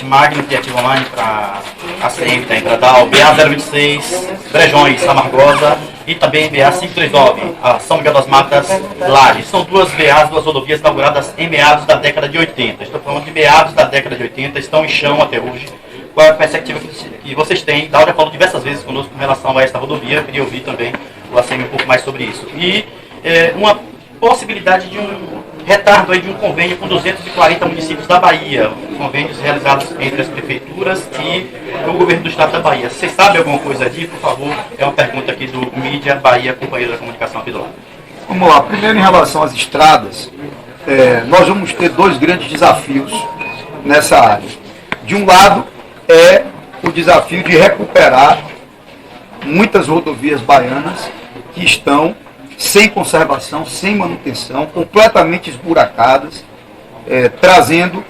Magno Criativo Online para a CM, tem para dar o BA-026, Brejões, Amargosa, e também BA-539, a São Miguel das Matas, Lages. São duas BAs, duas rodovias inauguradas em meados da década de 80. Estou falando de meados da década de 80, estão em chão até hoje. Qual é a perspectiva que vocês têm? Daura falou diversas vezes conosco com relação a esta rodovia, eu queria ouvir também o ACM um pouco mais sobre isso. E uma possibilidade de um retardo aí de um convênio com 240 municípios da Bahia, convênios realizados entre as prefeituras e o governo do estado da Bahia. Vocês sabem alguma coisa ali, por favor? É uma pergunta aqui do Mídia Bahia, companheiro da comunicação aqui do lado. Vamos lá. Primeiro, em relação às estradas, nós vamos ter dois grandes desafios nessa área. De um lado, é o desafio de recuperar muitas rodovias baianas que estão sem conservação, sem manutenção, completamente esburacadas, trazendo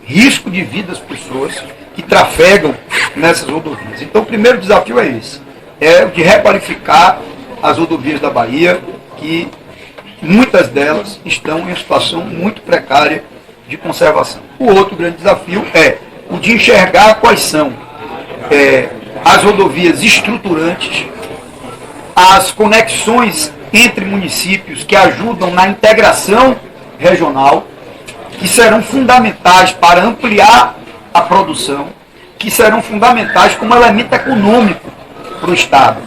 risco de vida às pessoas que trafegam nessas rodovias. Então, o primeiro desafio é esse, é o de requalificar as rodovias da Bahia, que muitas delas estão em uma situação muito precária de conservação. O outro grande desafio é o de enxergar quais são as rodovias estruturantes, as conexões entre municípios que ajudam na integração regional, que serão fundamentais para ampliar a produção, que serão fundamentais como elemento econômico para o Estado.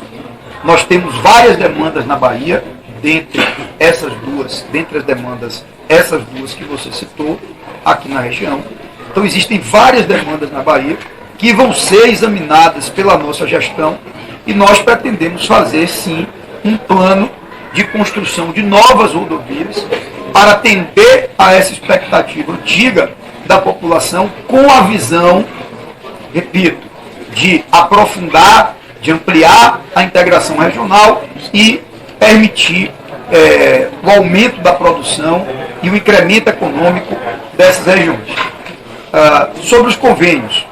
Nós temos várias demandas na Bahia, dentre as demandas, essas duas que você citou aqui na região. Então existem várias demandas na Bahia que vão ser examinadas pela nossa gestão e nós pretendemos fazer, sim, um plano de construção de novas rodovias para atender a essa expectativa antiga da população com a visão, repito, de aprofundar, de ampliar a integração regional e permitir o aumento da produção e o incremento econômico dessas regiões. Sobre os convênios,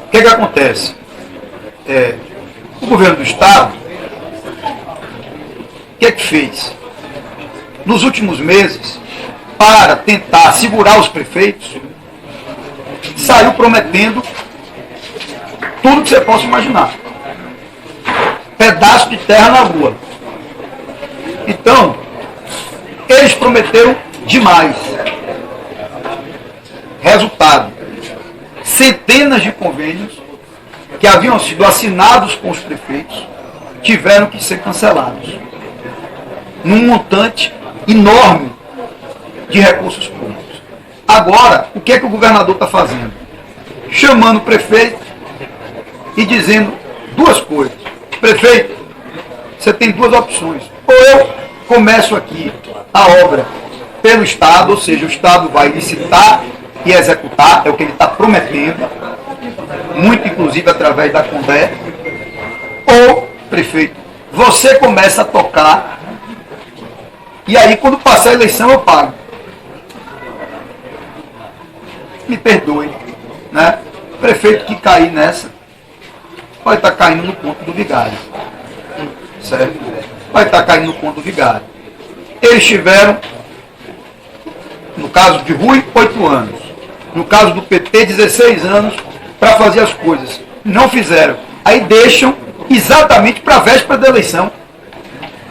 o que acontece? O governo do Estado, o que fez? Nos últimos meses, para tentar segurar os prefeitos, saiu prometendo tudo que você possa imaginar. Pedaço de terra na rua. Então, eles prometeram demais. Resultado, centenas de convênios que haviam sido assinados com os prefeitos tiveram que ser cancelados, num montante enorme de recursos públicos. Agora, o que é que o governador está fazendo? Chamando o prefeito e dizendo duas coisas. Prefeito, você tem duas opções. Ou eu começo aqui a obra pelo Estado, ou seja, o Estado vai licitar e executar, é o que ele está prometendo, muito inclusive através da Condé, ou, prefeito, você começa a tocar, e aí quando passar a eleição eu pago. Me perdoe, né? Prefeito que cair nessa, vai estar caindo no ponto do vigário. Certo? Vai estar caindo no ponto do vigário. Eles tiveram, no caso de Rui, 8 anos. No caso do PT, 16 anos para fazer as coisas. Não fizeram. Aí deixam exatamente para a véspera da eleição.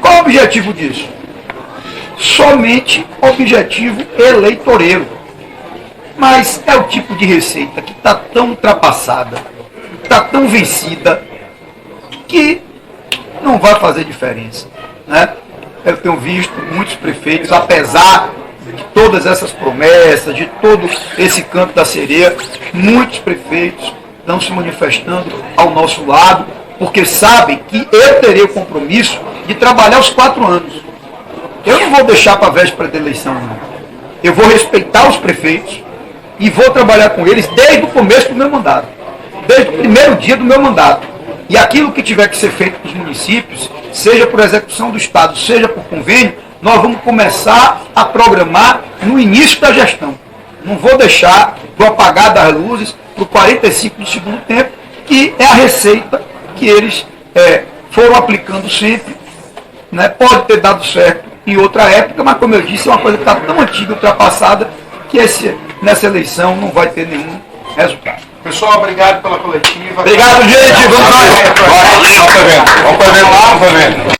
Qual o objetivo disso? Somente objetivo eleitoreiro. Mas é o tipo de receita que está tão ultrapassada, está tão vencida, que não vai fazer diferença, né? Eu tenho visto muitos prefeitos, apesar de todas essas promessas, de todo esse canto da sereia, muitos prefeitos estão se manifestando ao nosso lado, porque sabem que eu terei o compromisso de trabalhar os 4 anos. Eu não vou deixar para a véspera da eleição, não. Eu vou respeitar os prefeitos e vou trabalhar com eles desde o começo do meu mandato, desde o primeiro dia do meu mandato. E aquilo que tiver que ser feito para os municípios, seja por execução do Estado, seja por convênio, nós vamos começar a programar no início da gestão. Não vou deixar para o apagar das luzes, para o 45 do segundo tempo, que é a receita que eles foram aplicando sempre, né? Pode ter dado certo em outra época, mas como eu disse, é uma coisa que está tão antiga, ultrapassada, que nessa eleição não vai ter nenhum resultado. Pessoal, obrigado pela coletiva. Obrigado, gente. Vamos lá. Vamos para evento. Vamos para evento.